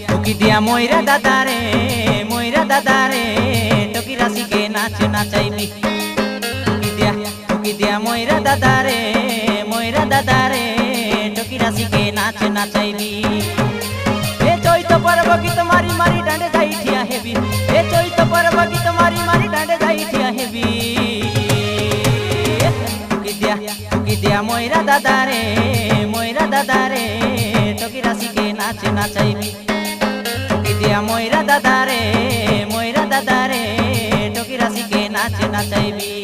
टोकी दिया मोइरा दादारे टोकी राशि के नाच नाचाइबी। टोकी दिया मोइरा दादारे टोकी राशि के नाच नाचाइबी। ए चैत पर्व गीत मारी मारी डांडे जाई ठिया हेबी। ए चैत पर्व गीत मारी मारी डांडे जाई ठिया हेबी। टोकी दिया मोइरा दादारे टोकी राशि के नाच नाचाइबी। दिया मोइरा दादारे टोकी राशि के नाच नाचाइबी।